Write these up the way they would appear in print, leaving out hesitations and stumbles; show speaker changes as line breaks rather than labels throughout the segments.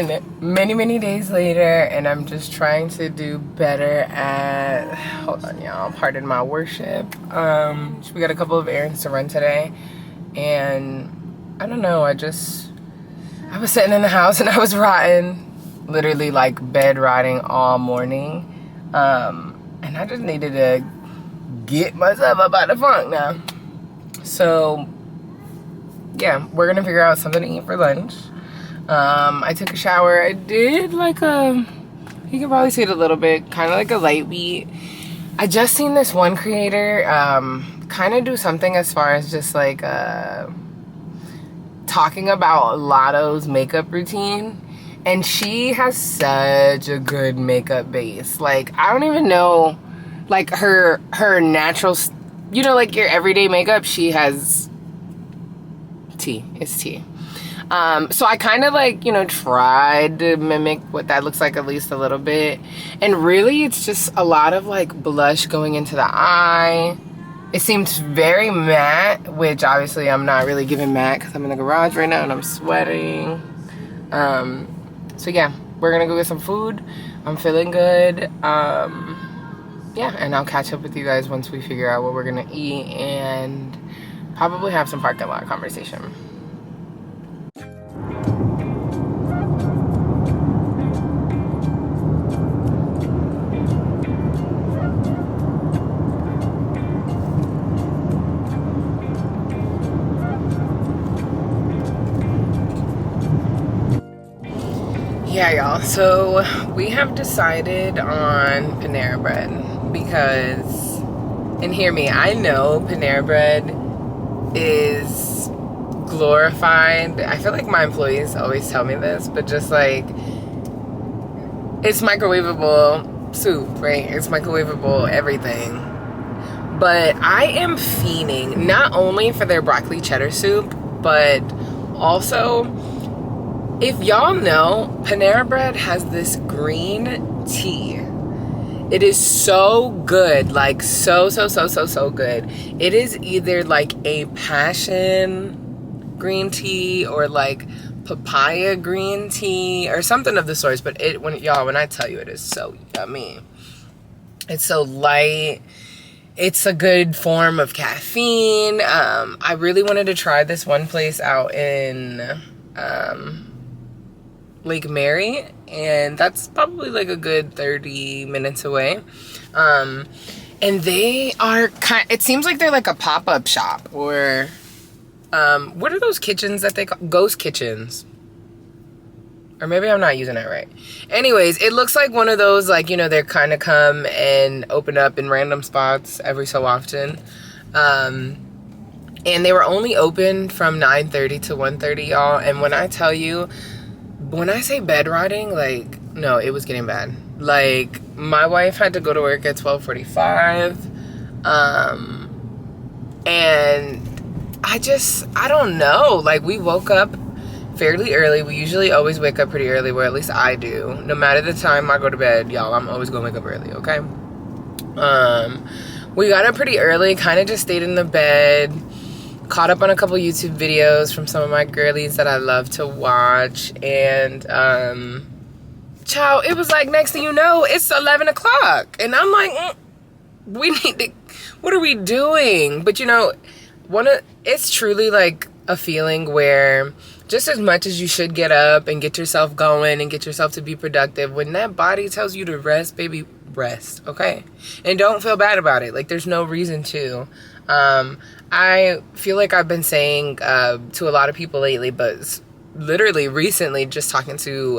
been many days later, and I'm just trying to do better at, hold on y'all, pardon my worship. We got a couple of errands to run today, and I don't know, I was sitting in the house and I was rotting, literally like bed rotting all morning, and I just needed to get myself up out of the funk now. So yeah, we're gonna figure out something to eat for lunch. I took a shower. I did like you can probably see it a little bit, kind of like a light beat. I just seen this one creator kind of do something as far as just like talking about Lotto's makeup routine, and she has such a good makeup base. Like, I don't even know, like her natural, you know, like your everyday makeup, she has tea. It's tea. So I kind of like, you know, tried to mimic what that looks like at least a little bit. And really it's just a lot of like blush going into the eye. It seems very matte, which obviously I'm not really giving matte because I'm in the garage right now and I'm sweating. So yeah, we're gonna go get some food. I'm feeling good. Yeah, and I'll catch up with you guys once we figure out what we're gonna eat and probably have some parking lot conversation. Yeah, y'all, so we have decided on Panera Bread because, and hear me, I know Panera Bread is glorified. I feel like my employees always tell me this, but just like, it's microwavable soup, right? It's microwavable everything. But I am fiending not only for their broccoli cheddar soup, but also, if y'all know, Panera Bread has this green tea. It is so good, like so good. It is either like a passion green tea or like papaya green tea or something of the sorts. But when I tell you, it is so yummy. It's so light. It's a good form of caffeine. I really wanted to try this one place out in Lake Mary, and that's probably like a good 30 minutes away. And they are it seems like they're like a pop-up shop, or what are those kitchens that they call ghost kitchens? Or maybe I'm not using that right. Anyways, it looks like one of those, like, you know, they're kind of come and open up in random spots every so often. And they were only open from 9:30 to 1:30, y'all. And when I tell you, when I say bed rotting, like, no, it was getting bad. Like, my wife had to go to work at 12:45. And I don't know. Like, we woke up fairly early. We usually always wake up pretty early, or at least I do. No matter the time I go to bed, y'all, I'm always gonna wake up early, okay? We got up pretty early, kind of just stayed in the bed, caught up on a couple YouTube videos from some of my girlies that I love to watch, and child, it was like, next thing you know, it's 11 o'clock, and I'm like, we need to, what are we doing? But you know, it's truly like a feeling where just as much as you should get up and get yourself going and get yourself to be productive, when that body tells you to rest, baby, rest, okay? And don't feel bad about it. Like, there's no reason to. I feel like I've been saying to a lot of people lately, but literally recently, just talking to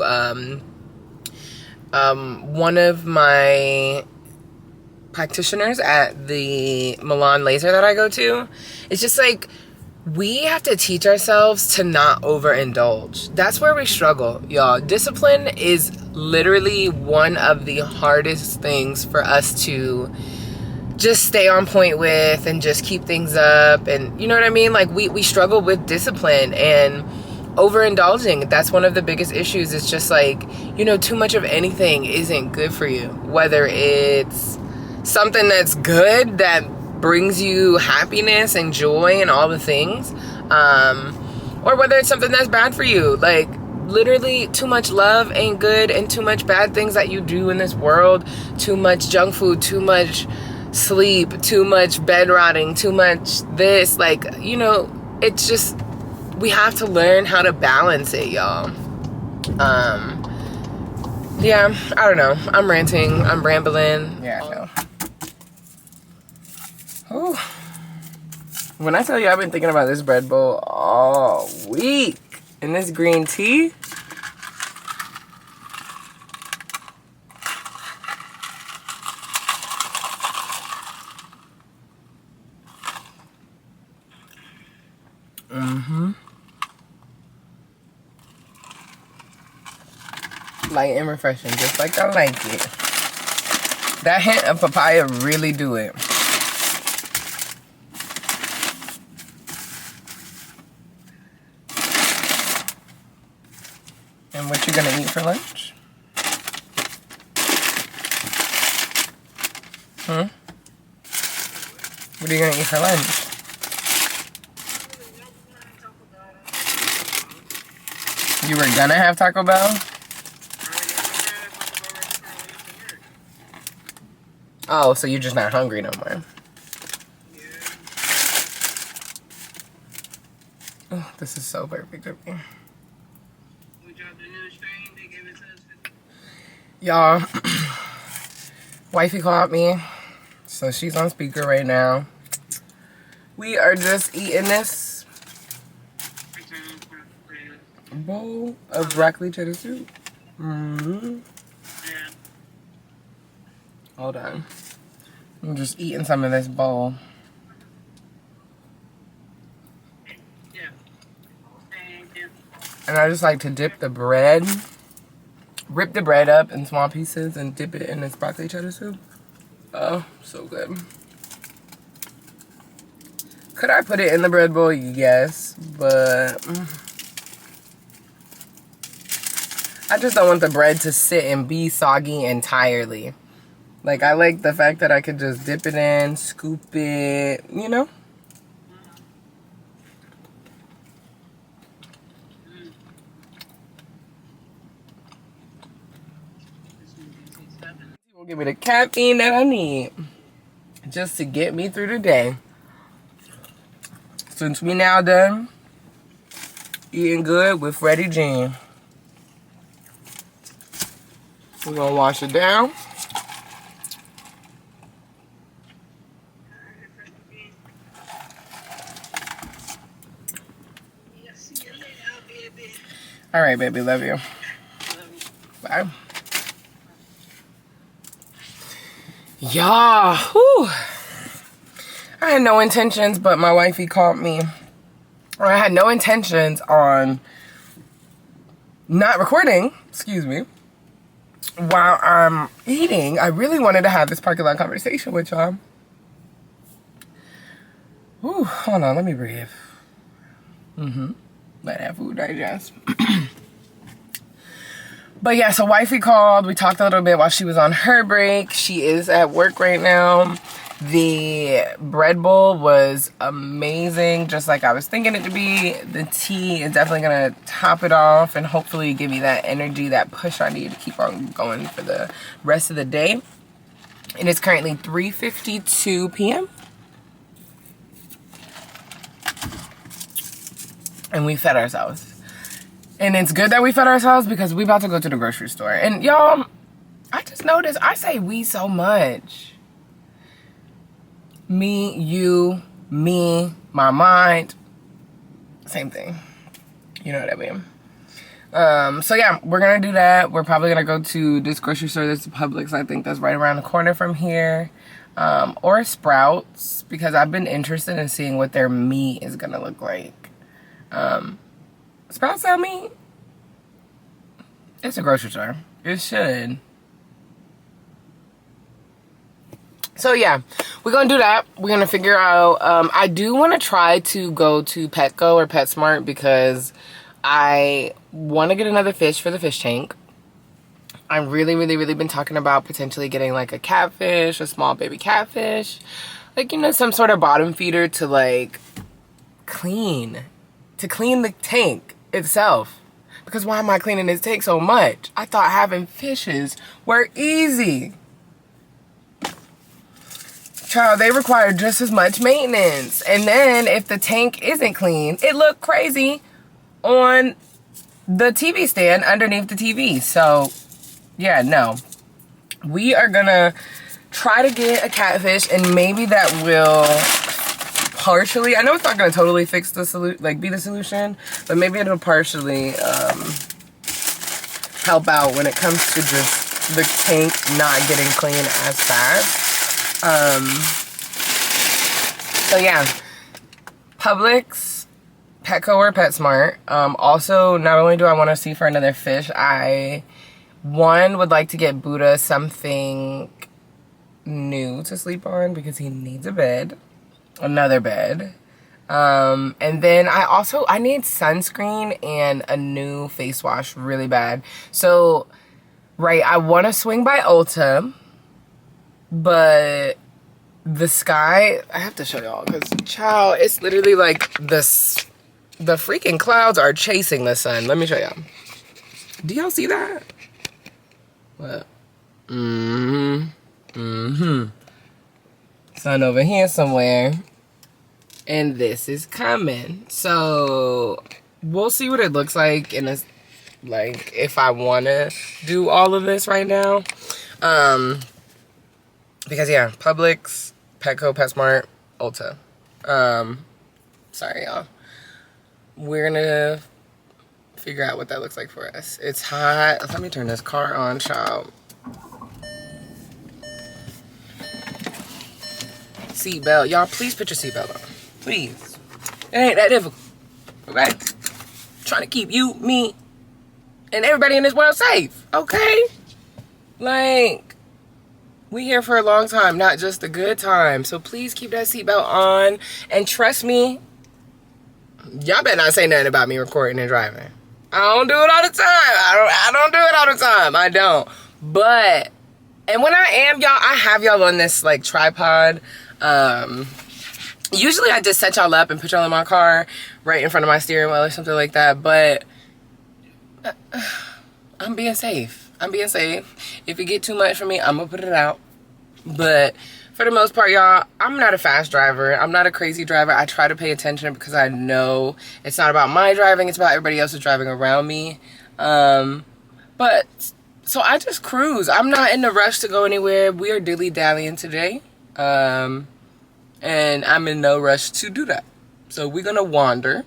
one of my practitioners at the Milan laser that I go to. It's just like, we have to teach ourselves to not overindulge. That's where we struggle, y'all. Discipline is literally one of the hardest things for us to just stay on point with and just keep things up. And you know what I mean? Like, we struggle with discipline and overindulging. That's one of the biggest issues. It's just like, you know, too much of anything isn't good for you. Whether it's something that's good, that brings you happiness and joy and all the things, or whether it's something that's bad for you. Like, literally too much love ain't good, and too much bad things that you do in this world, too much junk food, too much sleep, too much bed rotting, too much this, like, you know, it's just, we have to learn how to balance it, y'all. Yeah, I don't know. I'm ranting, I'm rambling. Yeah, I know. Ooh. When I tell you I've been thinking about this bread bowl all week, and this green tea, light and refreshing, just like I like it. That hint of papaya really do it. And what you gonna eat for lunch? What are you gonna eat for lunch? You were gonna have Taco Bell? Oh, so you're just not hungry no more. Oh, this is so perfect of me. Y'all, wifey called me, so she's on speaker right now. We are just eating this bowl of broccoli cheddar soup. Hold on. I'm just eating some of this bowl. And I just like to dip the bread, rip the bread up in small pieces and dip it in this broccoli cheddar soup. Oh, so good. Could I put it in the bread bowl? Yes, but I just don't want the bread to sit and be soggy entirely. Like, I like the fact that I could just dip it in, scoop it, you know? Will give me the caffeine that I need just to get me through the day. Since we now done eating good with Freddie Jean, we're gonna wash it down. All right, baby, love you. Bye. Y'all, whew. I had no intentions, but my wifey called me. Or I had no intentions on not recording, excuse me, while I'm eating. I really wanted to have this parking lot conversation with y'all. Ooh, hold on, let me breathe. Let that food digest. But yeah, so wifey called. We talked a little bit while she was on her break. She is at work right now. The bread bowl was amazing, just like I was thinking it to be. The tea is definitely gonna top it off and hopefully give me that energy, that push I need to keep on going for the rest of the day. It is currently 3:52 p.m. And we fed ourselves. And it's good that we fed ourselves because we about to go to the grocery store. And y'all, I just noticed I say we so much. Me, you, me, my mind. Same thing. You know what I mean? So yeah, we're gonna do that. We're probably gonna go to this grocery store that's Publix. I think that's right around the corner from here. Or Sprouts, because I've been interested in seeing what their meat is gonna look like. Sprouts sell meat? It's a grocery store. It should. So yeah, we're gonna do that. We're gonna figure out, I do wanna try to go to Petco or PetSmart because I wanna get another fish for the fish tank. I've really been talking about potentially getting like a catfish, a small baby catfish. Like, you know, some sort of bottom feeder to like clean the tank itself. Because why am I cleaning this tank so much? I thought having fishes were easy. Child, they require just as much maintenance. And then if the tank isn't clean, it looked crazy on the TV stand underneath the TV. So, yeah, no. We are gonna try to get a catfish, and maybe that will partially, I know it's not gonna totally fix the solution, like be the solution, but maybe it'll partially help out when it comes to just the tank not getting clean as fast. So yeah, Publix, Petco, or PetSmart. Also, not only do I want to see for another fish, I would like to get Buddha something new to sleep on because he needs a bed, another bed. And then I need sunscreen and a new face wash really bad. So, right, I want to swing by Ulta, but the sky, I have to show y'all because, child, it's literally like this, the freaking clouds are chasing the sun. Let me show y'all. Do y'all see that? What? Sun over here somewhere. And this is coming. So we'll see what it looks like in a, like, if I want to do all of this right now. Because yeah, Publix, Petco, PetSmart, Ulta. Sorry y'all. We're gonna figure out what that looks like for us. It's hot. Let me turn this car on, child. Seatbelt. Y'all, please put your seatbelt on. Please. It ain't that difficult. Okay? Trying to keep you, me, and everybody in this world safe. Okay? Like, we here for a long time, not just a good time. So please keep that seatbelt on. And trust me, y'all better not say nothing about me recording and driving. I don't do it all the time. I don't do it all the time. I don't. But, and when I am, y'all, I have y'all on this, like, tripod. Usually I just set y'all up and put y'all in my car right in front of my steering wheel or something like that. But I'm being safe. I'm being safe. If you get too much from me, I'm gonna put it out. But for the most part, y'all, I'm not a fast driver. I'm not a crazy driver. I try to pay attention because I know it's not about my driving. It's about everybody else's driving around me. But so I just cruise. I'm not in a rush to go anywhere. We are dilly-dallying today. And I'm in no rush to do that. So we're gonna wander.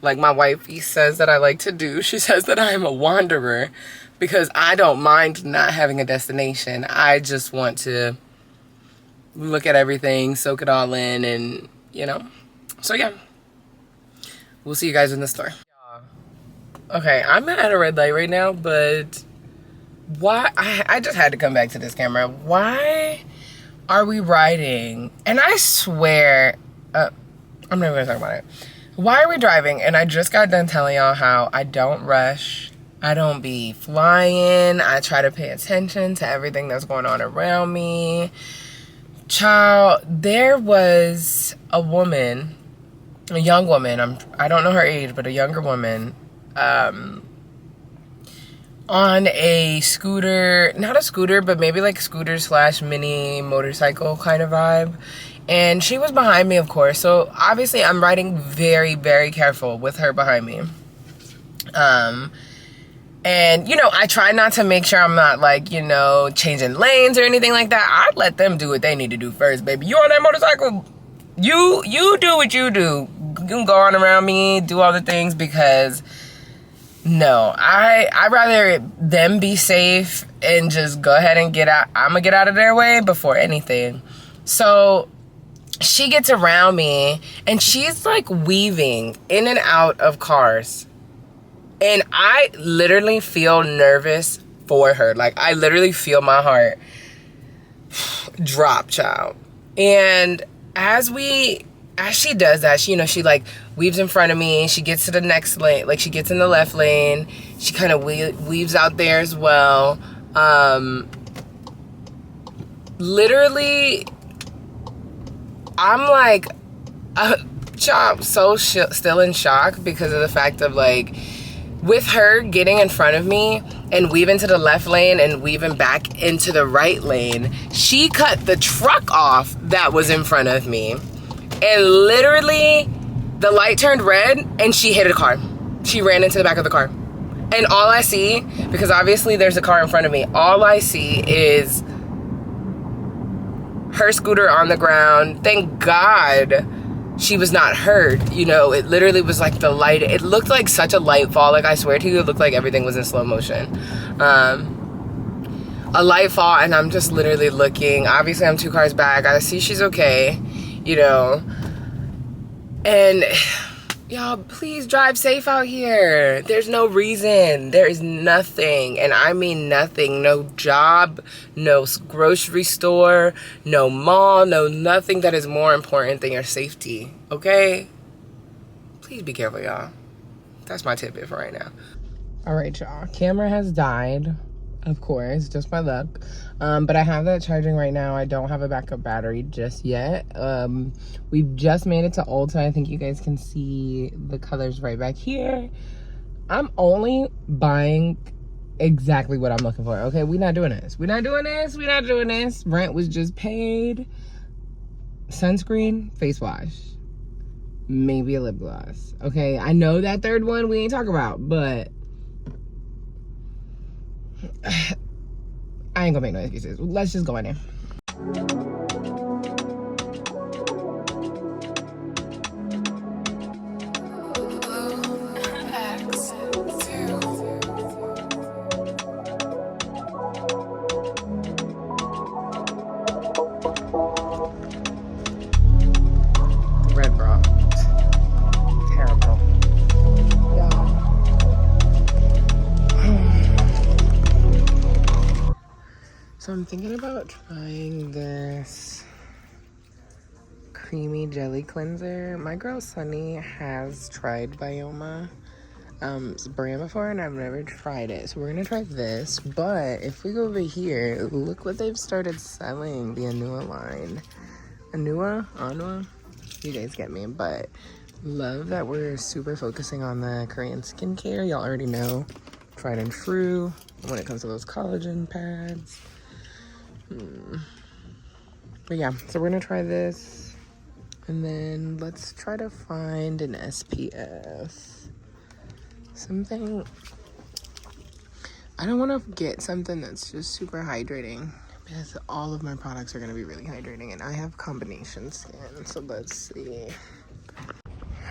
Like my wifey says that I like to do. She says that I am a wanderer because I don't mind not having a destination. I just want to look at everything, soak it all in, and, you know. So yeah, we'll see you guys in the store. Okay, I'm at a red light right now, but why? I just had to come back to this camera. Why are we riding? And I swear, I'm not even gonna talk about it. Why are we driving? And I just got done telling y'all how I don't rush. I don't be flying. I try to pay attention to everything that's going on around me. Child, there was a woman, a young woman, I don't know her age, but a younger woman, on a scooter, not a scooter, but maybe like scooter / mini motorcycle kind of vibe. And she was behind me, of course. So obviously I'm riding very, very careful with her behind me. And, you know, I try not to make sure I'm not, like, you know, changing lanes or anything like that. I let them do what they need to do first, baby. You on that motorcycle, you do what you do. You can go on around me, do all the things, because no, I'd rather them be safe and just go ahead and get out. I'm gonna get out of their way before anything. So she gets around me and she's like weaving in and out of cars. And I literally feel nervous for her. Like, I literally feel my heart drop, child. And as she does that, she, you know, she like weaves in front of me. She gets to the next lane. Like, she gets in the left lane. She kind of weaves out there as well. Literally, I'm like, child, so still in shock because of the fact of, like, with her getting in front of me and weaving to the left lane and weaving back into the right lane, she cut the truck off that was in front of me. And literally, the light turned red and she hit a car. She ran into the back of the car. And all I see, because obviously there's a car in front of me, all I see is her scooter on the ground. Thank God she was not hurt. You know, it literally was like the light. It looked like such a light fall. Like, I swear to you, it looked like everything was in slow motion. A light fall, and I'm just literally looking. Obviously, I'm 2 cars back. I see she's okay, you know. And y'all, please drive safe out here. There's no reason. There is nothing, and I mean nothing. No job, no grocery store, no mall, no nothing that is more important than your safety, okay? Please be careful, y'all. That's my tidbit for right now. All right, y'all. Camera has died, of course, just by luck. But I have that charging right now. I don't have a backup battery just yet. We've just made it to Ulta. I think you guys can see the colors right back here. I'm only buying exactly what I'm looking for, okay? We're not doing this. We're not doing this. We're not doing this. Rent was just paid. Sunscreen, face wash, maybe a lip gloss, okay? I know that third one we ain't talking about, but I ain't gonna make no excuses. Let's just go in there. Red bra. Terrible. So I'm thinking about trying this creamy jelly cleanser. My girl Sunny has tried Bioma brand before, and I've never tried it. So we're gonna try this. But if we go over here, look what they've started selling, the Anua line. Anua? You guys get me. But love that we're super focusing on the Korean skincare. Y'all already know, tried and true when it comes to those collagen pads. But yeah, so we're gonna try this, and then let's try to find an SPF. Something, I don't want to get something that's just super hydrating, because all of my products are gonna be really hydrating, and I have combination skin, so let's see.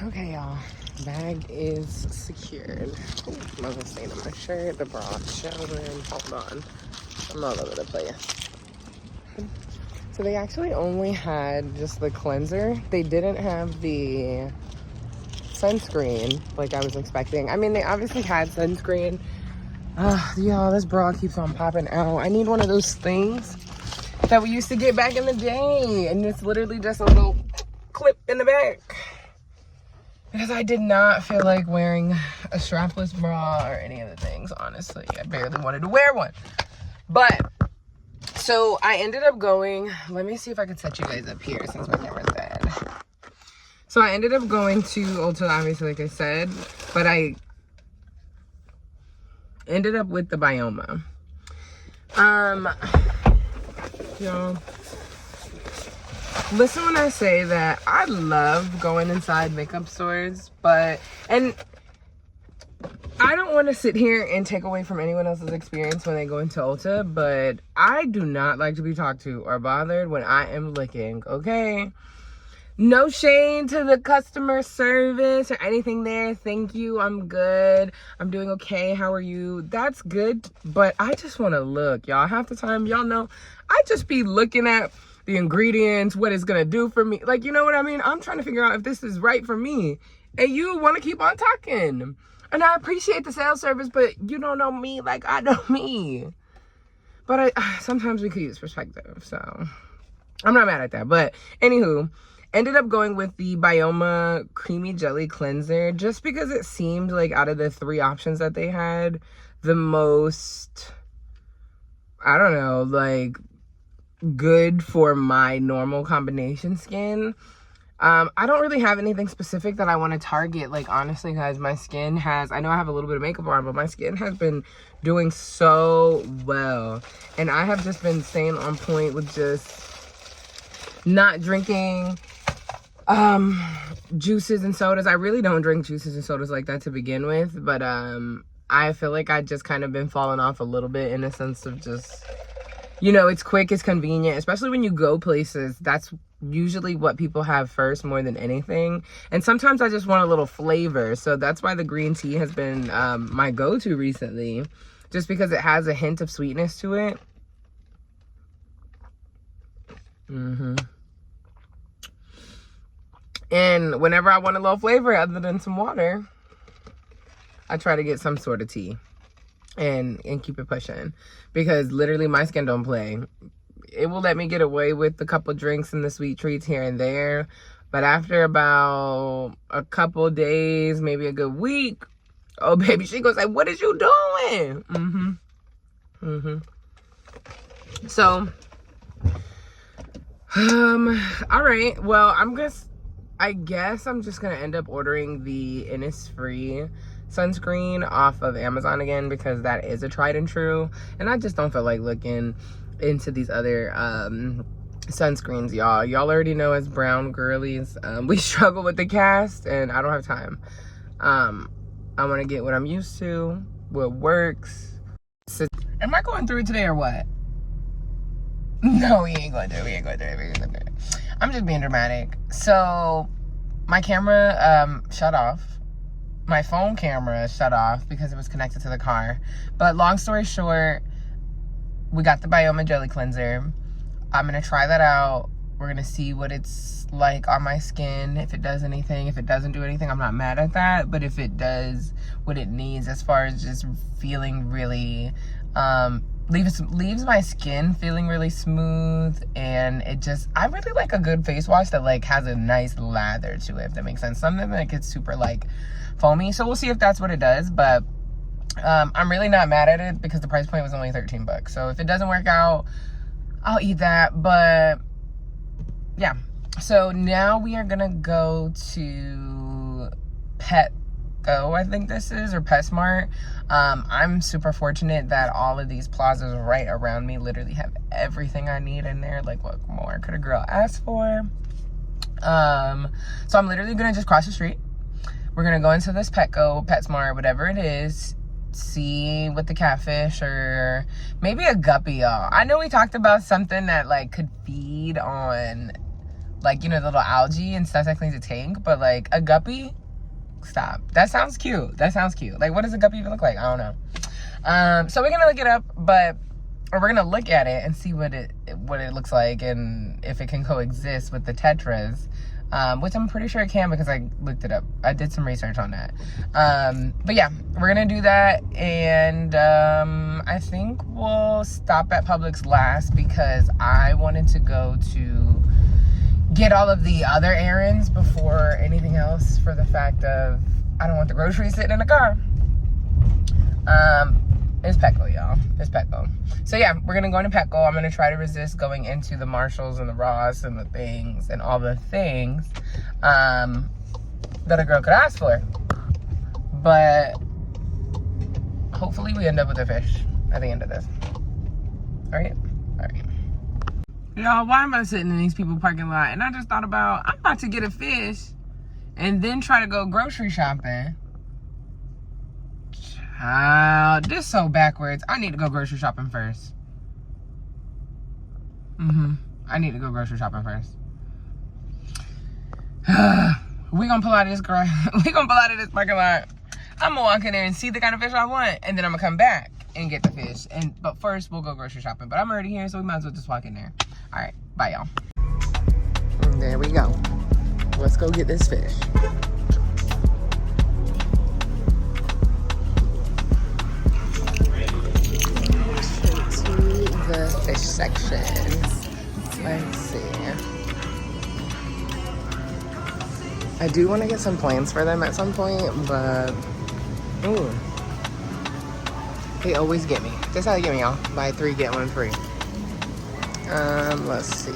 Okay, y'all, bag is secured. Oh, I'm gonna stain on my shirt, the bra showing. Hold on, I'm all over the place. So they actually only had just the cleanser. They didn't have the sunscreen like I was expecting. I mean, they obviously had sunscreen. Y'all, this bra keeps on popping out. I need one of those things that we used to get back in the day. And it's literally just a little clip in the back. Because I did not feel like wearing a strapless bra or any of the things, honestly. I barely wanted to wear one. But so I ended up going, let me see if I can set you guys up here since my camera's dead. So I ended up going to Ulta, obviously, like I said, but I ended up with the Bioma. Y'all, listen when I say that I love going inside makeup stores, and I don't want to sit here and take away from anyone else's experience when they go into Ulta, but I do not like to be talked to or bothered when I am looking, okay? No shade to the customer service or anything there. Thank you, I'm good. I'm doing okay, how are you? That's good, but I just want to look, y'all. Half the time, y'all know, I just be looking at the ingredients, what it's gonna do for me. Like, you know what I mean? I'm trying to figure out if this is right for me. And you want to keep on talking. And I appreciate the sales service, but you don't know me like I know me. But sometimes we could use perspective, so I'm not mad at that. But anywho, ended up going with the Bioma Creamy Jelly Cleanser just because it seemed like out of the 3 options that they had, the most, I don't know, like good for my normal combination skin. I don't really have anything specific that I want to target. Like, honestly, guys, my skin has, I know I have a little bit of makeup on, but my skin has been doing so well. And I have just been staying on point with just not drinking juices and sodas. I really don't drink juices and sodas like that to begin with, but I feel like I just kind of been falling off a little bit in a sense of just, you know, it's quick, it's convenient, especially when you go places. That's usually what people have first more than anything. And sometimes I just want a little flavor. So that's why the green tea has been my go-to recently, just because it has a hint of sweetness to it. And whenever I want a little flavor other than some water, I try to get some sort of tea and keep it pushing, because literally my skin don't play. It will let me get away with a couple drinks and the sweet treats here and there, but after about a couple days, maybe a good week, oh baby, she goes like, what is you doing? So all right, well, I guess I'm just gonna end up ordering the Innisfree sunscreen off of Amazon again, because that is a tried and true, and I just don't feel like looking into these other sunscreens, y'all. Y'all already know, as brown girlies, we struggle with the cast, and I don't have time. I want to get what I'm used to, what works. So, am I going through it today or what? No, we ain't going through it. I'm just being dramatic. So my camera shut off. My phone camera shut off because it was connected to the car. But long story short, we got the Bioma Jelly Cleanser. I'm going to try that out. We're going to see what it's like on my skin, if it does anything. If it doesn't do anything, I'm not mad at that. But if it does what it needs, as far as just feeling really, leaves my skin feeling really smooth. And it just, I really like a good face wash that like has a nice lather to it, if that makes sense. Something that gets super like foamy. So we'll see if that's what it does. But I'm really not mad at it because the price point was only 13 bucks. So if it doesn't work out, I'll eat that. But yeah, so now we are gonna go to Petco, I think this is, or PetSmart. I'm super fortunate that all of these plazas right around me literally have everything I need in there. Like, what more could a girl ask for? So I'm literally gonna just cross the street. We're gonna go into this Petco, PetSmart, whatever it is, see what the catfish, or maybe a guppy, y'all. I know we talked about something that like could feed on, like, you know, the little algae and stuff that cleans the tank, but like a guppy, stop. That sounds cute. Like, what does a guppy even look like? I don't know. So we're gonna look it up, or we're gonna look at it and see what it looks like, and if it can coexist with the tetras. Which I'm pretty sure it can, because I looked it up. I did some research on that. But yeah, we're gonna do that, and I think we'll stop at Publix last, because I wanted to go to get all of the other errands before anything else, for the fact of I don't want the groceries sitting in the car. It's Petco, y'all. It's Petco. So yeah, we're gonna go into Petco. I'm gonna try to resist going into the Marshalls and the Ross and the things and all the things that a girl could ask for. But hopefully we end up with a fish at the end of this. All right. Y'all, why am I sitting in these people parking lot? And I just thought about, I'm about to get a fish and then try to go grocery shopping. This is so backwards. I need to go grocery shopping first. I need to go grocery shopping first. We gonna pull out of this girl. We gonna pull out of this parking lot. I'm gonna walk in there and see the kind of fish I want, and then I'm gonna come back and get the fish. But first we'll go grocery shopping. But I'm already here, so we might as well just walk in there. All right, bye y'all. There we go. Let's go get this fish. The fish sections. Let's see. I do want to get some plans for them at some point, but ooh, they always get me. That's how they get me, y'all. Buy 3 get 1 free. Let's see.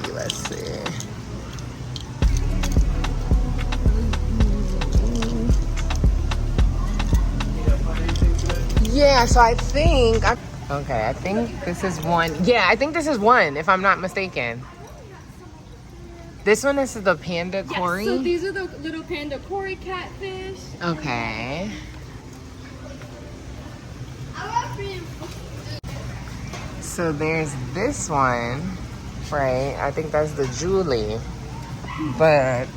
Yeah, so I think okay, I think this is one. Yeah, I think this is one, if I'm not mistaken. This one is the panda Cory.
So these are the little panda Cory catfish.
Okay. So there's this one, right? I think that's the Julie. But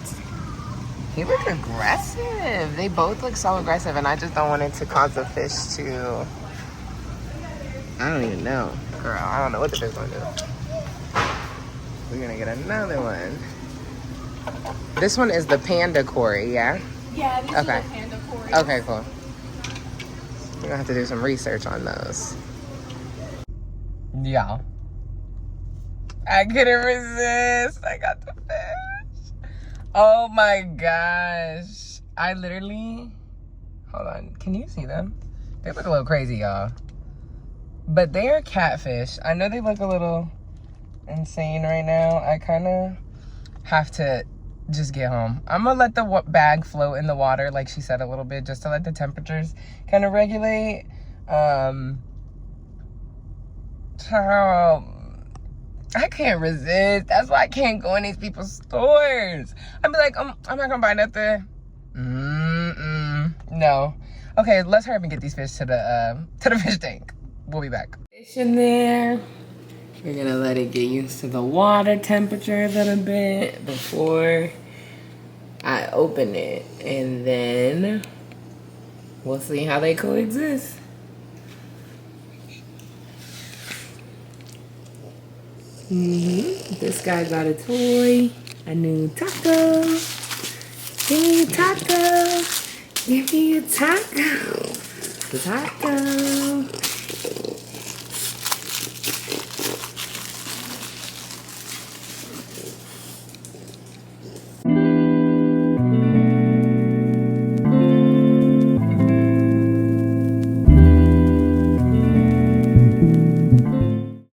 he look aggressive. They both look so aggressive, and I just don't want it to cause the fish to... I don't even know. Girl, I don't know what the fish gonna do. We're gonna get another one. This one is the panda Cory, yeah?
Yeah, these
okay.
are the panda Cory.
Okay, cool. We're gonna have to do some research on those. Yeah. I couldn't resist. I got the fish. Oh my gosh. I literally... Hold on. Can you see them? They look a little crazy, y'all. But they are catfish. I know they look a little insane right now. I kind of have to just get home. I'm gonna let the bag float in the water, like she said, a little bit, just to let the temperatures kind of regulate. Child, I can't resist. That's why I can't go in these people's stores. I'd be like, I'm not gonna buy nothing. No. Okay, let's hurry up and get these fish to the fish tank. We'll be back. Fish in there. We're gonna let it get used to the water temperature a little bit before I open it, and then we'll see how they coexist. This guy got a toy, a new taco. Give me a taco. Give me a taco. The taco.